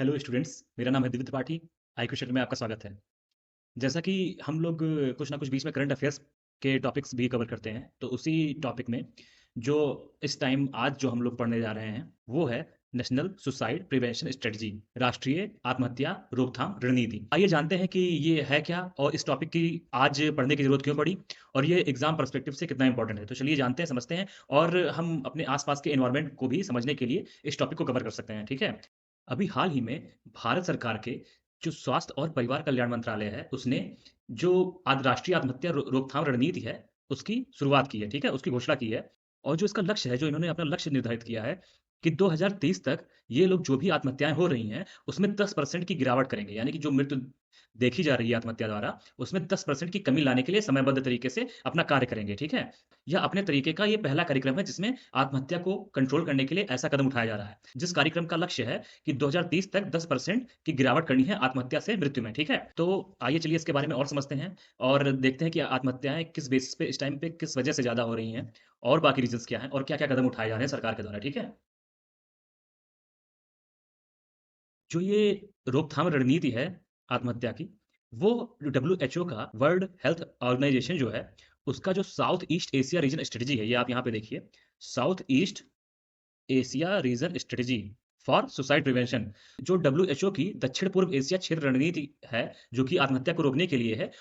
Hello students, मेरा नाम है दिव्य त्रिपाठी। आईक्यू सेक्टर में आपका स्वागत है। जैसा कि हम लोग कुछ ना कुछ बीच में करंट अफेयर्स के टॉपिक्स भी कवर करते हैं, तो उसी टॉपिक में जो इस टाइम आज जो हम लोग पढ़ने जा रहे हैं, वो है नेशनल सुसाइड प्रिवेंशन स्ट्रेटजी, राष्ट्रीय आत्महत्या रोकथाम रणनीति। आइए जानते हैं कि ये है क्या और इस टॉपिक की आज पढ़ने की जरूरत क्यों पड़ी और ये एग्जाम पर्सपेक्टिव से कितना इंपॉर्टेंट है। तो चलिए जानते हैं, समझते हैं और हम अपने आसपास के एनवायरनमेंट को भी समझने के लिए इस टॉपिक को कवर कर सकते हैं। ठीक है। अभी हाल ही में भारत सरकार के जो स्वास्थ्य और परिवार कल्याण मंत्रालय है, उसने जो आज राष्ट्रीय आत्महत्या रोकथाम रणनीति है, उसकी शुरुआत की है, ठीक है? उसकी घोषणा की है और जो इसका लक्ष्य है, जो इन्होंने अपना लक्ष्य निर्धारित किया है कि 2030 तक ये लोग जो भी आत्महत्याएँ हो रही हैं, उसमें 10% की गिरावट करेंगे। यानी कि जो मृत्यु देखी जा रही है आत्महत्या द्वारा, उसमें 10% की कमी लाने के लिए समयबद्ध तरीके से अपना कार्य करेंगे, ठीक है? यह अपने तरीके का ये पहला कार्यक्रम है जिसमें आत्महत्या को कंट्रोल करने के लिए ऐसा कदम उठाया जा रहा है। जिस कार्यक्रम का लक्ष्य है कि 2030 तक 10% की गिरावट करनी है आत्महत्या से मृत्यु में, ठीक है? तो आइए चलिए इसके बारे में और समझते हैं और देखते हैं कि आत्महत्याएँ किस बेसिस पे इस टाइम पे किस वजह से ज़्यादा हो रही हैं और बाकी रीज़न्स क्या हैं और क्या-क्या कदम उठाए जा रहे हैं सरकार के द्वारा, ठीक है? जो ये रोकथाम रणनीति है आत्महत्या की, वो डब्ल्यूएचओ का वर्ल्ड हेल्थ ऑर्गेनाइजेशन जो है, उसका जो south east Asia region strategy है, ये आप यहाँ पे देखिए, south east Asia region strategy for suicide prevention, जो डब्ल्यूएचओ की दक्षिण पूर्व एशिया क्षेत्र रणनीति है, जो कि आत्महत्या को रोकने के लिए है,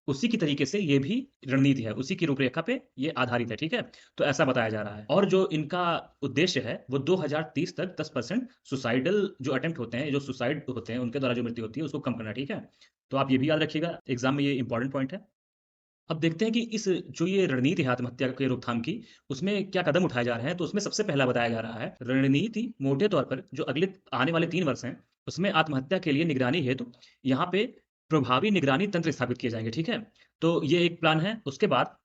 उसी की तरीके से ये भी रणनीति है, उसी की रूपरेखा पे ये आधारित है, ठीक है? तो ऐसा बताया जा रहा है और जो इनका उद्देश्य है, वो 2030 तक 10% सुसाइडल जो अटेम्प्ट होते हैं, जो सुसाइड होते हैं, उनके द्वारा जो मृत्यु होती है, उसको कम करना, ठीक है? तो आप ये भी याद रखिएगा, एग्ज़ाम में ये इम्पोर्टेंट पॉइंट है। अब देखते हैं कि इस जो ये रणनीति है आत्महत्या के रोकथाम की, उसमें क्या कदम उठाए जा रहे हैं। तो उसमें सबसे पहला बताया जा रहा है, रणनीति मोटे तौर पर जो अगले आने वाले 3 वर्ष हैं, उसमें आत्महत्या के लिए निगरानी हेतु यहाँ पे प्रभावी निगरानी तंत्र स्थापित किए जाएँगे, ठीक है? तो ये एक प्लान है। उसके बाद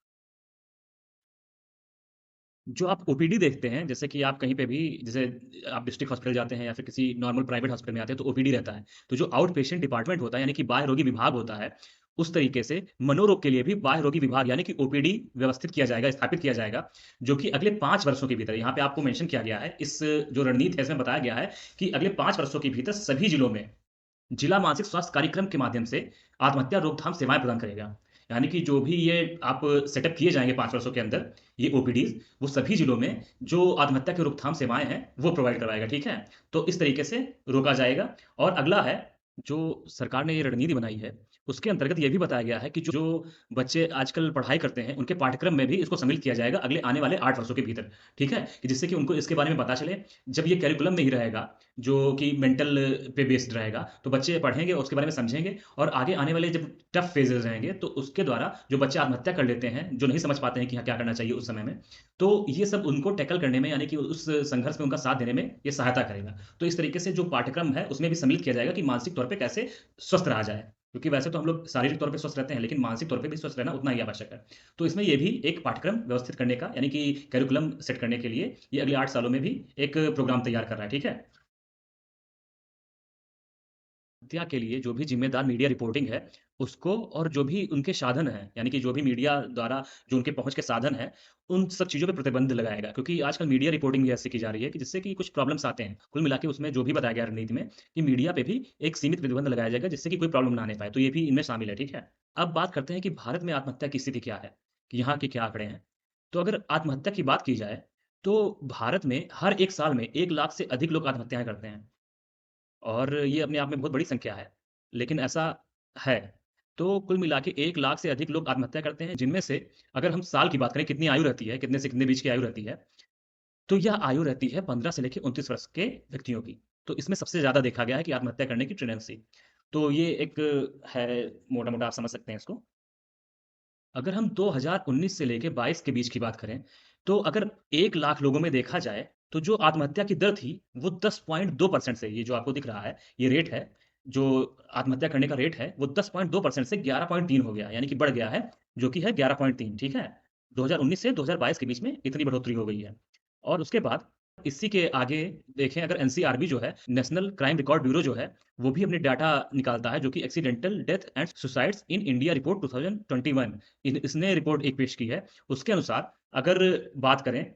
जो आप ओपीडी देखते हैं, जैसे कि आप कहीं पे भी जैसे आप डिस्ट्रिक्ट हॉस्पिटल जाते हैं या फिर किसी नॉर्मल प्राइवेट हॉस्पिटल में आते हैं, तो ओपीडी रहता है। तो जो आउट पेशेंट डिपार्टमेंट होता है, यानी कि बाह्य रोगी विभाग होता है, उस तरीके से मनोरोग के लिए भी बाह्य रोगी विभाग यानी कि ओपीडी व्यवस्थित किया जाएगा, स्थापित किया जाएगा, जो कि अगले 5 वर्षों के भीतर यहाँ पे आपको मेंशन किया गया है, इस जो रणनीति है, इसमें बताया गया है कि अगले 5 वर्षों के भीतर सभी जिलों में जिला मानसिक स्वास्थ्य कार्यक्रम के माध्यम से आत्महत्या रोकथाम सेवाएँ प्रदान करेगा। यानी कि जो भी ये आप सेटअप किए जाएँगे 5 वर्षों के अंदर, ये ओपीडीज़, वो सभी जिलों में जो आत्महत्या की रोकथाम सेवाएँ हैं, वो प्रोवाइड करवाएगा, ठीक है? तो इस तरीके से रोका जाएगा और अगला है, जो सरकार ने ये रणनीति बनाई है, उसके अंतर्गत ये भी बताया गया है कि जो बच्चे आजकल पढ़ाई करते हैं, उनके पाठ्यक्रम में भी इसको सम्मिलित किया जाएगा अगले आने वाले 8 वर्षों के भीतर, ठीक है? कि जिससे कि उनको इसके बारे में पता चले। जब ये करिकुलम नहीं रहेगा, जो कि मेंटल पे बेस्ड रहेगा, तो बच्चे पढ़ेंगे, उसके बारे में समझेंगे और आगे आने वाले जब टफ फेजेज़ रहेंगे, तो उसके द्वारा जो बच्चे आत्महत्या कर लेते हैं, जो नहीं समझ पाते हैं कि हाँ, क्या करना चाहिए उस समय में, तो ये सब उनको टैकल करने में यानी कि उस संघर्ष में उनका साथ देने में ये सहायता करेगा। तो इस तरीके से जो पाठ्यक्रम है, उसमें भी सम्मिलित किया जाएगा कि मानसिक तौर पे कैसे स्वस्थ रहा जाए। क्योंकि वैसे तो हम लोग शारीरिक तौर पे स्वस्थ रहते हैं, लेकिन मानसिक तौर पे भी स्वस्थ रहना उतना ही आवश्यक है। तो इसमें ये भी एक पाठ्यक्रम व्यवस्थित करने का यानी कि करिकुलम सेट करने के लिए ये अगले 8 सालों में भी एक प्रोग्राम तैयार कर रहा है, ठीक है? हत्या के लिए जो भी ज़िम्मेदार मीडिया रिपोर्टिंग है, उसको और जो भी उनके साधन हैं, यानी कि जो भी मीडिया द्वारा जो उनके पहुँच के साधन हैं, उन सब चीज़ों पे प्रतिबंध लगाएगा। क्योंकि आजकल मीडिया रिपोर्टिंग भी ऐसी की जा रही है कि जिससे कि कुछ प्रॉब्लम्स आते हैं। कुल मिला के उसमें जो भी बताया गया रणनीति में कि मीडिया पे भी एक सीमित प्रतिबंध लगाया जाएगा जिससे कि कोई प्रॉब्लम ना आने पाए। तो ये भी इनमें शामिल है, ठीक है? अब बात करते हैं कि भारत में आत्महत्या की स्थिति क्या है? कि यहाँ के क्या आंकड़े हैं? तो अगर आत्महत्या की बात की जाए, तो भारत में हर 1 साल में 1 लाख से अधिक लोग आत्महत्याएँ करते हैं। और ये अपने आप में बहुत बड़ी संख्या है। लेकिन ऐसा है। तो कुल मिला के 1 लाख से अधिक लोग आत्महत्या करते हैं, जिनमें से अगर हम साल की बात करें कितनी आयु रहती है, कितने से कितने बीच की आयु रहती है, तो यह आयु रहती है 15 से लेके 29 वर्ष के व्यक्तियों की। तो इसमें सबसे ज़्यादा देखा गया है कि आत्महत्या करने की टेंडेंसी। तो ये एक है, मोटा-मोटा आप समझ सकते हैं इसको। अगर हम 2019 से लेके 22 के बीच की बात करें, तो अगर 1 लाख लोगों में देखा जाए, तो जो आत्महत्या की दर थी, वो 10.2% से, ये जो आपको दिख रहा है, ये रेट है, जो आत्महत्या करने का रेट है, वो 10.2% से 11.3 हो गया, यानी कि बढ़ गया है, जो कि है 11.3, ठीक है? 2019 से 2022 के बीच में इतनी बढ़ोतरी हो गई है। और उसके बाद इसी के आगे देखें, अगर एनसीआरबी जो है, नेशनल क्राइम रिकॉर्ड ब्यूरो जो है, वो भी अपने डाटा निकालता है, जो कि accidental death and suicides in India report 2021, इसने रिपोर्ट एक पेश की है। उसके अनुसार अगर बात करें,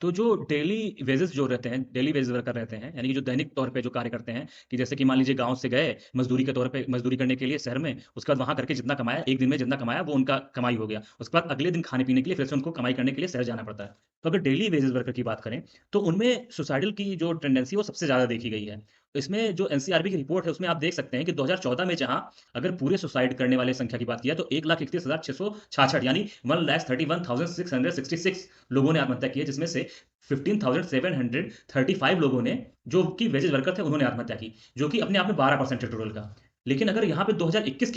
तो जो डेली वेजेस जो रहते हैं, डेली वेजेस वर्कर रहते हैं, यानी कि जो दैनिक तौर पे जो कार्य करते हैं, कि जैसे कि मान लीजिए गाँव से गए मज़दूरी के तौर पे मज़दूरी करने के लिए शहर में, उसके बाद वहाँ करके जितना कमाया, 1 दिन में जितना कमाया वो उनका कमाई हो गया। उसके बाद अगले दिन खाने-पीने के लिए फिर से उनको कमाई करने के लिए शहर जाना पड़ता है। तो अगर डेली वेजेस वर्कर की बात करें, तो उनमें सुसाइडल की जो टेंडेंसी है वो सबसे ज़्यादा देखी गई है। इसमें जो एनसीआरबी की रिपोर्ट है उसमें आप देख सकते हैं कि 2014 में जहाँ अगर पूरे सुसाइड करने वाले संख्या की बात की जाए तो 1,31,666 यानी 1,31,666 लोगों ने आत्महत्या की है, जिसमें से 15,735 लोगों ने, जो कि वेजेस वर्कर थे, उन्होंने आत्महत्या की, जो कि अपने आप में 12% है टोटल का। लेकिन अगर यहाँ पे 2021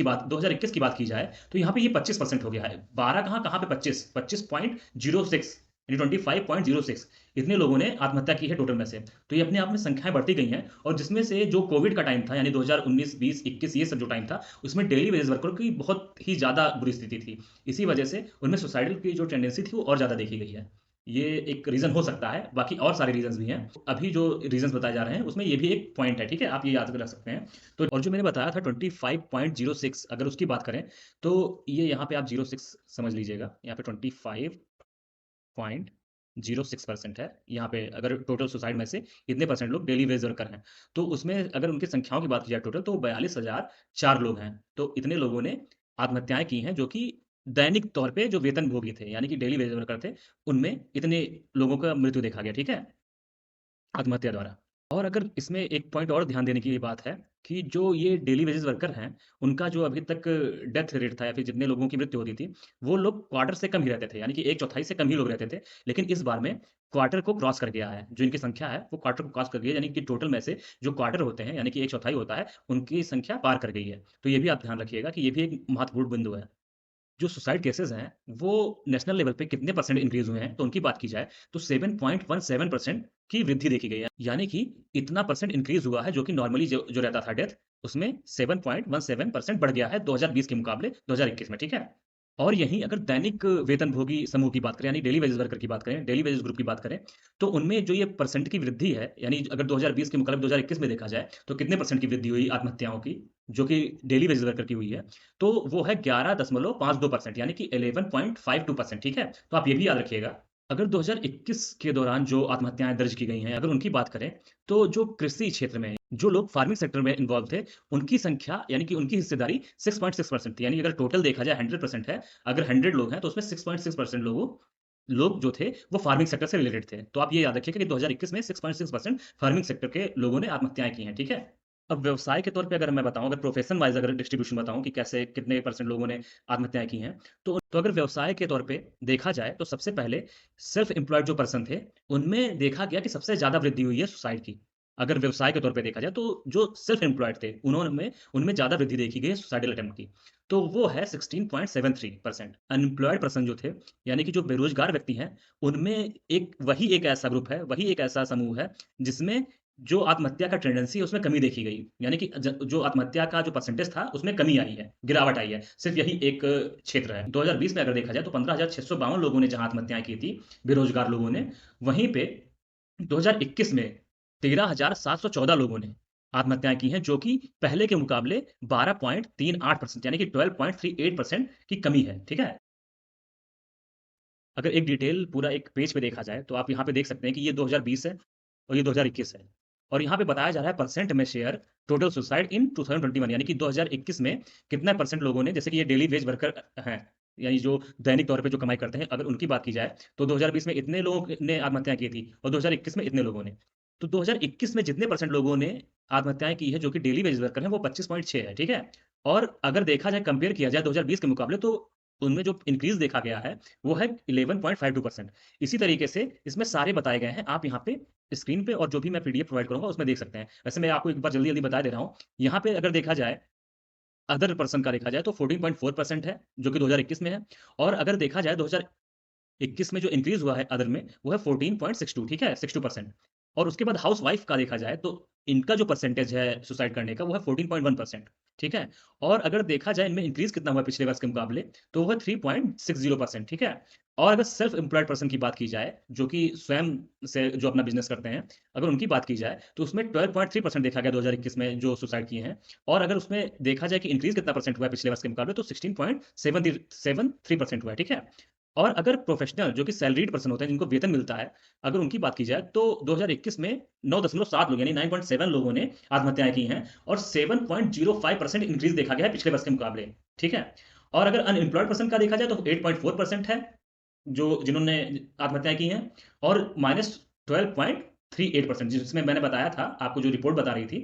की बात की जाए, तो यहाँ पे ये 25% हो गया है। 12 कहाँ पे 25, 25.06 यानी 25.06 इतने लोगों ने आत्महत्या की है टोटल में से। तो ये अपने आप में संख्याएँ बढ़ती गई हैं, और जिसमें से जो कोविड का टाइम था, यानी 2019, 20, 21 ये सब जो टाइम था, उसमें डेली वेजेस वर्कर की बहुत ही ज़्यादा बुरी स्थिति थी। इसी वजह से उनमें सुसाइडल की जो टेंडेंसी थी वो और ज़्यादा देखी गई है। ये एक रीज़न हो सकता है, बाकी और सारे रीज़न्स भी हैं। अभी जो रीज़न्स बताए जा रहे हैं, उसमें ये भी एक पॉइंट है, ठीक है? आप ये याद रख सकते हैं। तो और जो मैंने बताया था 25.06 अगर उसकी बात करें, तो ये यहाँ पे आप 06 समझ लीजिएगा। यहाँ पे 25.06% है। यहाँ पे अगर टोटल सुसाइड में से इतने परसेंट लोग डेली वेज वर्कर हैं। तो उसमें अगर उनकी संख्याओं की बात की जाए टोटल, तो 42,004 लोग हैं। तो इतने लोगों ने आत्महत्याएँ की हैं, जो कि दैनिक तौर पे जो वेतनभोगी थे, यानी कि डेली वेज वर्कर थे, उनमें इतने लोगों का मृत्यु देखा गया, ठीक है? आत्महत्या द्वारा। और अगर इसमें एक पॉइंट और ध्यान देने की बात है कि जो ये डेली वेजेस वर्कर हैं, उनका जो अभी तक डेथ रेट था या फिर जितने लोगों की मृत्यु होती थी, वो लोग क्वार्टर से कम ही रहते थे, यानी कि 1/4 से कम ही लोग रहते थे। लेकिन इस बार में क्वार्टर को क्रॉस कर गया है, जो इनकी संख्या है वो क्वार्टर को क्रॉस कर गई है, यानी कि टोटल में से जो क्वार्टर होते हैं, यानी कि 1/4 होता है, उनकी संख्या पार कर गई है। तो ये भी आप ध्यान रखिएगा कि ये भी एक महत्वपूर्ण बिंदु है। जो सुसाइड केसेज़ हैं, वो नेशनल लेवल पे कितने परसेंट इंक्रीज़ हुए हैं, तो उनकी बात की जाए, तो 7.17% की वृद्धि देखी गई है। यानी कि इतना परसेंट इंक्रीज़ हुआ है, जो कि नॉर्मली जो रहता था डेथ, उसमें 7.17% बढ़ गया है 2020 के मुकाबले 2021 में, ठीक है? और यहीं अगर दैनिक वेतनभोगी समूह की बात करें, यानी डेली वेजेस वर्कर की बात करें, डेली वेजेस ग्रुप की बात करें, तो उनमें जो ये परसेंट की वृद्धि है, यानी अगर 2020 के मुकाबले 2021 में देखा जाए, तो कितने परसेंट की वृद्धि हुई आत्महत्याओं की, जो कि डेली वेजेस वर्कर की हुई है, तो वो है 11.52% यानी कि 11.52%, ठीक है? तो आप ये भी याद रखिएगा। अगर 2021 के दौरान जो आत्महत्याएँ दर्ज की गई हैं, अगर उनकी बात करें, तो जो कृषि क्षेत्र में जो लोग फार्मिंग सेक्टर में इन्वॉल्व थे, उनकी संख्या यानी कि उनकी हिस्सेदारी 6.6% थी। यानी अगर टोटल देखा जाए 100% है, अगर 100 लोग हैं, तो उसमें 6.6% लोग जो थे, वो फार्मिंग सेक्टर से रिलेटेड थे। तो आप ये याद रखिएगा कि 2021 में 6.6% फार्मिंग सेक्टर के लोगों ने आत्महत्याएँ की हैं, ठीक है? अब व्यवसाय के तौर पे अगर मैं बताऊँ, अगर प्रोफ़ेशन वाइज़ अगर डिस्ट्रीब्यूशन बताऊँ कि कैसे कितने परसेंट लोगों ने आत्महत्याएँ की हैं, तो अगर व्यवसाय के तौर पे देखा जाए, तो सबसे पहले सेल्फ एम्प्लॉयड जो पर्सन थे, उनमें देखा गया कि सबसे ज़्यादा वृद्धि हुई है सुसाइड की। अगर व्यवसाय के तौर पे देखा जाए, तो जो सेल्फ एम्प्लॉयड थे, उनमें ज़्यादा वृद्धि देखी गई है सुसाइडल अटेम्प्ट की। तो वो है 16.73%। अनएम्प्लॉयड पर्सन जो थे, यानी कि जो बेरोज़गार व्यक्ति हैं, उनमें वही एक ऐसा ग्रुप है, वही एक ऐसा समूह है, जिसमें जो आत्महत्या का टेंडेंसी है उसमें कमी देखी गई। यानी कि जो आत्महत्या का जो परसेंटेज था उसमें कमी आई है, गिरावट आई है। सिर्फ़ यही एक क्षेत्र है। 2020 में अगर देखा जाए तो 15,652 लोगों ने जहाँ आत्महत्याएँ की थी, बेरोज़गार लोगों ने, वहीं पे 2021 में 13,714 लोगों ने आत्महत्याएँ की हैं, जो कि पहले के मुकाबले 12.38% यानी कि 12.38% की कमी है। ठीक है? अगर एक डिटेल पूरा एक पेज पे देखा जाए, तो आप यहाँ पे देख सकते हैं कि ये 2020 है और ये 2021 है। और यहाँ पे बताया जा रहा है परसेंट में शेयर टोटल सुसाइड इन 2021 यानी कि 2021 में कितना परसेंट लोगों ने, जैसे कि ये डेली वेज वर्कर हैं, यानी जो दैनिक तौर पे जो कमाई करते हैं, अगर उनकी बात की जाए, तो 2020 में इतने लोगों ने आत्महत्या की थी और 2021 में इतने लोगों ने। तो 2021 में जितने परसेंट लोगों ने आत्महत्याएँ की है, जो कि डेली वेज वर्कर हैं, वो 25.6 है, ठीक है? और अगर देखा जाए, कंपेयर किया जाए 2020 के मुकाबले, तो उनमें जो इंक्रीज़ देखा गया है, वो है 11.52%। इसी तरीके से इसमें सारे बताए गए हैं। आप यहाँ पे स्क्रीन पे और जो भी मैं पीडीएफ प्रोवाइड करूँगा उसमें देख सकते हैं। वैसे मैं आपको एक बार जल्दी-जल्दी बता दे रहा हूँ। यहाँ पे अगर देखा जाए, अदर पर्सन का देखा जाए तो 14.4% है, जो कि 2021 में है, और अगर देखा जाए 2021 में जो इंक्रीज़ हुआ है अदर में, वो है 14.62, ठीक है? 62%। और उसके बाद हाउसवाइफ़ का देखा जाए, तो इनका जो परसेंटेज है सुसाइड करने का, वो है 14.1%, ठीक है? और अगर देखा जाए इनमें इंक्रीज़ कितना हुआ है पिछले वर्ष के मुकाबले, तो वो है 3.60%, ठीक है? और अगर सेल्फ एम्प्लॉयड पर्सन की बात की जाए, जो कि स्वयं से जो अपना बिज़नेस करते हैं, अगर उनकी बात की जाए, तो उसमें 12.3% देखा गया 2021 में जो सुसाइड किए हैं। और अगर उसमें देखा जाए कि इंक्रीज़ कितना परसेंट हुआ है पिछले वर्ष के मुकाबले, तो 16.73% हुआ है, ठीक है? और अगर प्रोफेशनल जो कि सैलरीड पर्सन होते हैं, जिनको वेतन मिलता है, अगर उनकी बात की जाए तो 2021 में 9.7 लोग यानी 9.7 लोगों ने आत्महत्याएँ की हैं और 7.05% इंक्रीज़ देखा गया है पिछले वर्ष के मुकाबले, ठीक है? और अगर अनएम्प्लॉयड पर्सन का देखा जाए तो 8.4% है, जो जिन्होंने आत्महत्याएँ की हैं और -12.38% जिसमें मैंने बताया था, आपको जो रिपोर्ट बता रही थी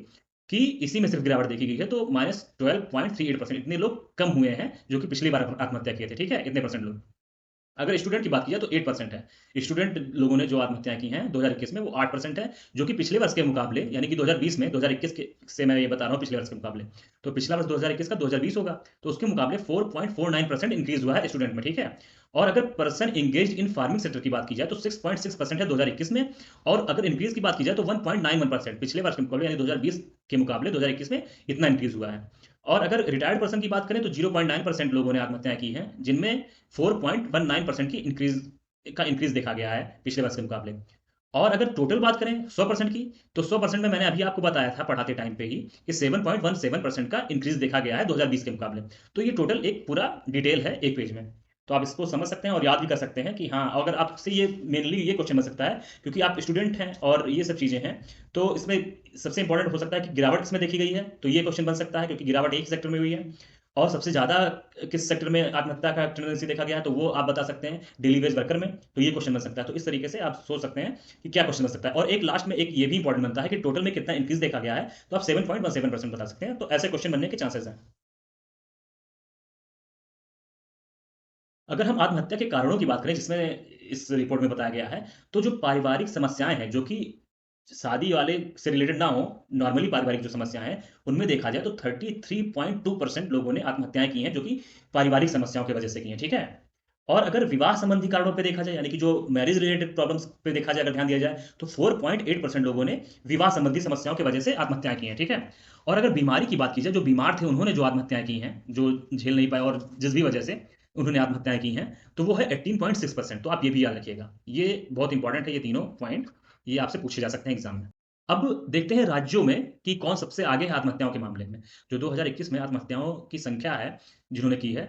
कि इसी में सिर्फ़ गिरावट देखी गई है, तो -12.38% इतने लोग कम हुए हैं, जो कि पिछली बार आत्महत्या किए थे, ठीक है? इतने परसेंट लोग। अगर स्टूडेंट की बात की जाए तो 8% है। स्टूडेंट लोगों ने जो आत्महत्याएँ की हैं 2021 में वो 8% है, जो कि पिछले वर्ष के मुकाबले यानी कि 2020 में 2021 के से मैं ये बता रहा हूँ पिछले वर्ष के मुकाबले। तो पिछला वर्ष 2021 का 2020 होगा, तो उसके मुकाबले 4.49% इंक्रीज़ हुआ है स्टूडेंट में, ठीक है? और अगर person engaged in farming sector की बात की जाए तो 6.6% है 2021 में और अगर इंक्रीज़ की बात की जाए तो 1.91% पिछले वर्ष के मुकाबले यानी 2020 के मुकाबले 2021 में इतना इंक्रीज़ हुआ है। और अगर रिटायर्ड पर्सन की बात करें तो 0.9% लोगों ने आत्महत्याएँ की हैं, जिनमें 4.19% की इंक्रीज़ देखा गया है पिछले वर्ष के मुकाबले। और अगर टोटल बात करें 100% की, तो 100% में मैंने अभी आपको बताया था पढ़ाते टाइम पे ही कि 7.17% का इंक्रीज़ देखा गया है 2020 के मुकाबले। तो ये टोटल एक पूरा डिटेल है 1 पेज में। तो आप इसको समझ सकते हैं और याद भी कर सकते हैं कि हाँ, अगर आपसे ये मेनली ये क्वेश्चन बन सकता है क्योंकि आप स्टूडेंट हैं और ये सब चीज़ें हैं, तो इसमें सबसे इम्पोर्टेंट हो सकता है कि गिरावट किसमें देखी गई है, तो ये क्वेश्चन बन सकता है क्योंकि गिरावट एक ही सेक्टर में हुई है। और सबसे ज़्यादा किस सेक्टर में आत्महत्या का टेंडेंसी देखा गया है, तो वो आप बता सकते हैं डेली वेज वर्कर में, तो ये क्वेश्चन बन सकता है। तो इस तरीके से आप सोच सकते हैं कि क्या क्वेश्चन बन सकता है। और एक लास्ट में एक ये भी इंपॉर्टेंट बनता है कि टोटल में कितना इंक्रीज़ देखा गया है, तो आप 7.17% बता सकते हैं। तो ऐसे क्वेश्चन बनने के चांसेस हैं। अगर हम आत्महत्या के कारणों की बात करें जिसमें इस रिपोर्ट में बताया गया है, तो जो पारिवारिक समस्याएँ हैं, जो कि शादी वाले से रिलेटेड ना हो, नॉर्मली पारिवारिक जो समस्याएँ हैं, उनमें देखा जाए तो 33.2% लोगों ने आत्महत्याएँ की हैं, जो कि पारिवारिक समस्याओं की वजह से की हैं, ठीक है? और अगर विवाह संबंधी कारणों पे देखा जाए, यानी कि जो मैरिज रिलेटेड प्रॉब्लम्स पे देखा जाए, अगर ध्यान दिया जाए, तो 4.8% लोगों ने विवाह संबंधी समस्याओं की वजह से आत्महत्याएँ की हैं, ठीक है? और अगर बीमारी की बात की जाए, जो बीमार थे, उन्होंने जो आत्महत्याएँ की हैं, जो झेल नहीं पाए और जिस भी वजह से उन्होंने आत्महत्याएँ की हैं, तो वो है 18.6%, तो आप ये भी याद रखिएगा। ये बहुत इंपॉर्टेंट है ये तीनों पॉइंट, ये आपसे पूछे जा सकते हैं एग्ज़ाम में। अब देखते हैं राज्यों में कि कौन सबसे आगे है आत्महत्याओं के मामले में। जो 2021 में आत्महत्याओं की संख्या है, जिन्होंने की है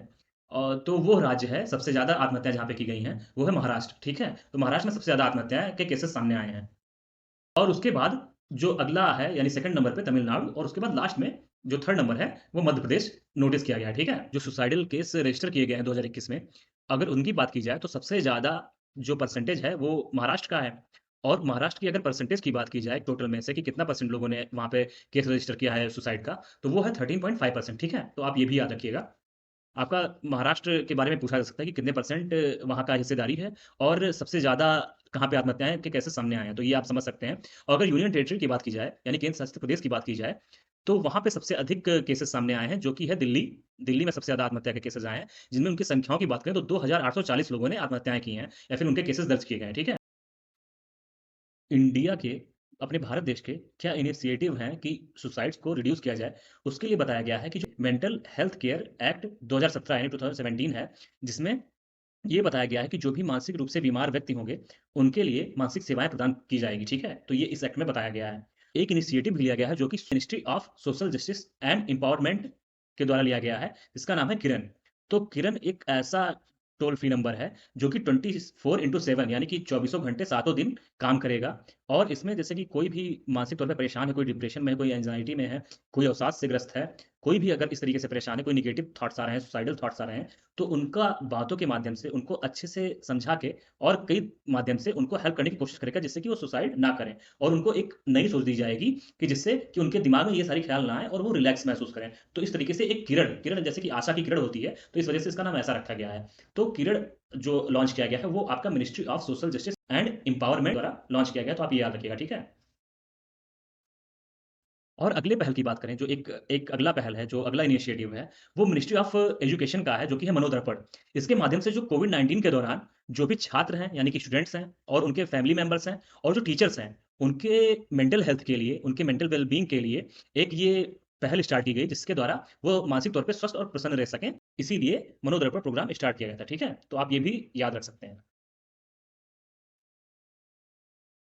तो वो राज्य है सबसे ज़्यादा आत्महत्या जहाँ पे की गई हैं, वो है महाराष्ट्र, ठीक है? तो महाराष्ट्र में सबसे ज़्यादा आत्महत्याएँ के केसेज़ सामने आए हैं। और उसके बाद जो अगला है यानी सेकंड नंबर पे तमिलनाडु और उसके बाद लास्ट में जो थर्ड नंबर है, वो मध्य प्रदेश नोटिस किया गया है, ठीक है? जो सुसाइडल केस रजिस्टर किए गए हैं 2021 में, अगर उनकी बात की जाए तो सबसे ज़्यादा जो परसेंटेज है वो महाराष्ट्र का है। और महाराष्ट्र की अगर परसेंटेज की बात की जाए टोटल में से कि कितना परसेंट लोगों ने वहाँ पे केस रजिस्टर किया है सुसाइड का, तो वो है 13.5% ठीक है? तो आप ये भी याद रखिएगा। आपका महाराष्ट्र के बारे में पूछा जा सकता है कि कितने परसेंट वहाँ का हिस्सेदारी है और सबसे ज़्यादा कहाँ पे आत्महत्याएँ के कैसे सामने आए हैं, तो ये आप समझ सकते हैं। और अगर यूनियन टेरिटरी की बात की जाए, यानी केंद्र शासित प्रदेश की बात की जाए, तो वहाँ पे सबसे अधिक केसेज़ सामने आए हैं, जो कि है दिल्ली। दिल्ली में सबसे ज़्यादा आत्महत्या के केसेज़ आए हैं, जिनमें उनकी संख्याओं की बात करें तो 2840 लोगों ने आत्महत्याएँ की हैं या फिर उनके केसेज़ दर्ज किए गए हैं, ठीक है? इंडिया के अपने भारत देश के क्या इनिशिएटिव हैं कि सुसाइड्स को रिड्यूस किया जाए? उसके लिए बताया गया है कि जो मेंटल हेल्थ केयर एक्ट 2017 यानी 2017 है, जिसमें ये बताया गया है कि जो भी मानसिक रूप से बीमार व्यक्ति होंगे, उनके लिए मानसिक सेवाएँ प्रदान की जाएगी, ठीक है? तो ये इस एक्ट में बताया गया है। एक इनिशिएटिव भी लिया गया है जो कि ministry of social justice and empowerment के द्वारा लिया गया है, जिसका नाम है किरण। तो किरण एक ऐसा टोल फ्री नंबर है जो कि 24/7 यानी कि चौबीसों घंटे सातों दिन काम करेगा और इसमें जैसे कि कोई भी मानसिक तौर पे परेशान है, कोई डिप्रेशन में है, कोई एंग्ज़ायटी में है, कोई अवसाद से ग्रस्त है, कोई भी अगर इस तरीके से परेशान है, कोई नेगेटिव थॉट्स आ रहे हैं, सुसाइडल थॉट्स आ रहे हैं, तो उनका बातों के माध्यम से उनको अच्छे से समझा के और कई माध्यम से उनको हेल्प करने की कोशिश करेगा जिससे कि वो सुसाइड ना करें और उनको एक नई सोच दी जाएगी कि जिससे कि उनके दिमाग में ये सारी ख्याल ना आए और वो रिलैक्स महसूस करें। तो इस तरीके से एक किरण किरण जैसे कि आशा की किरण होती है, तो इस वजह से इसका नाम ऐसा रखा गया है। तो किरण जो लॉन्च किया गया है वो आपका ministry of social justice and empowerment द्वारा लॉन्च किया गया है, तो आप ये याद रखिएगा, ठीक है? और अगले पहल की बात करें जो एक एक अगला पहल है, जो अगला इनिशिएटिव है, वो मिनिस्ट्री ऑफ एजुकेशन का है जो कि है मनोदर्पण। इसके माध्यम से जो कोविड-19 के दौरान जो भी छात्र हैं, यानी कि स्टूडेंट्स हैं और उनके फैमिली मेंबर्स हैं और जो टीचर्स हैं, उनके मेंटल हेल्थ के लिए, उनके मेंटल वेल-बीइंग के लिए एक ये पहल स्टार्ट की गई जिसके द्वारा वो मानसिक तौर पे स्वस्थ और प्रसन्न रह सकें। इसीलिए मनोदर्पण प्रोग्राम स्टार्ट किया गया था, ठीक है? तो आप ये भी याद रख सकते हैं।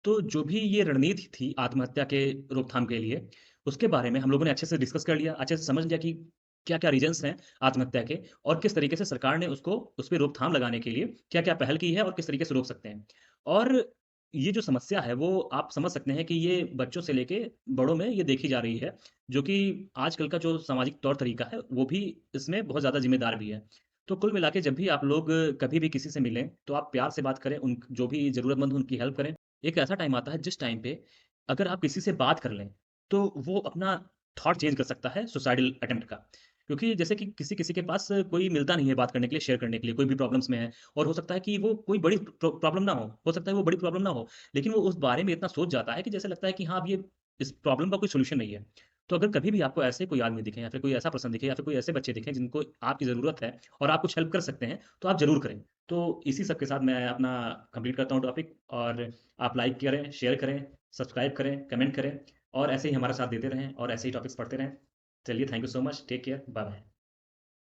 तो जो भी ये रणनीति थी आत्महत्या के रोकथाम के लिए, उसके बारे में हम लोगों ने अच्छे से डिस्कस कर लिया, अच्छे से समझ लिया कि क्या-क्या रीज़न्स हैं आत्महत्या के और किस तरीके से सरकार ने उसको उस पे रोकथाम लगाने के लिए क्या-क्या पहल की है और किस तरीके से रोक सकते हैं। और ये जो समस्या है वो आप समझ सकते हैं कि ये बच्चों से लेके बड़ों में ये देखी जा रही है, जो कि आजकल का जो सामाजिक तौर-तरीका है वो भी इसमें बहुत ज़्यादा ज़िम्मेदार भी है। तो कुल मिला के जब भी आप लोग कभी भी किसी से मिलें, तो आप प्यार से बात करें, उन जो भी ज़रूरतमंद हो उनकी हेल्प करें। एक ऐसा टाइम आता है जिस टाइम पे अगर आप किसी से बात कर लें, तो वो अपना थॉट चेंज कर सकता है सुसाइडल अटेम्प्ट का। क्योंकि जैसे कि किसी-किसी के पास कोई मिलता नहीं है बात करने के लिए, शेयर करने के लिए, कोई भी प्रॉब्लम्स में है और हो सकता है कि वो कोई बड़ी प्रॉब्लम ना हो सकता है वो बड़ी प्रॉब्लम ना हो, लेकिन वो उस बारे में इतना सोच जाता है कि जैसे लगता है कि हाँ, अब ये इस प्रॉब्लम का कोई सॉल्यूशन नहीं है। तो अगर कभी भी आपको ऐसे कोई आदमी दिखे या फिर कोई ऐसा पर्सन दिखे या फिर कोई ऐसे बच्चे दिखें जिनको आपकी ज़रूरत है और आप कुछ हेल्प कर सकते हैं, तो आप ज़रूर करें। तो इसी सब के साथ मैं अपना कंप्लीट करता हूँ टॉपिक और आप लाइक करें, शेयर करें, सब्सक्राइब करें, कमेंट करें और ऐसे ही हमारा साथ देते रहें और ऐसे ही टॉपिक्स पढ़ते रहें। चलिए thank you so much, take care, bye bye.